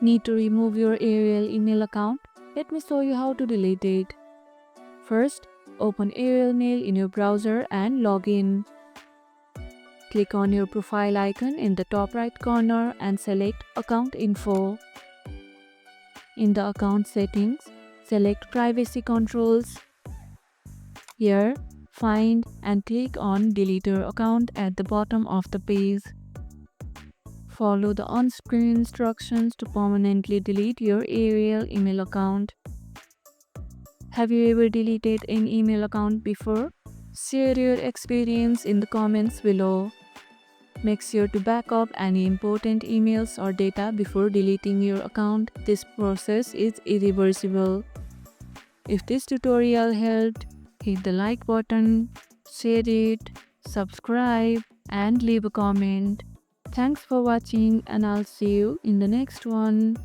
Need to remove your AOL email account? Let me show you how to delete it. First, open AOL Mail in your browser and log in. Click on your profile icon in the top right corner and select Account Info. In the account settings, select Privacy Controls. Here, find and click on Delete Your Account at the bottom of the page. Follow the on-screen instructions to permanently delete your AOL email account. Have you ever deleted an email account before? Share your experience in the comments below. Make sure to back up any important emails or data before deleting your account. This process is irreversible. If this tutorial helped, hit the like button, share it, subscribe, and leave a comment. Thanks for watching, and I'll see you in the next one.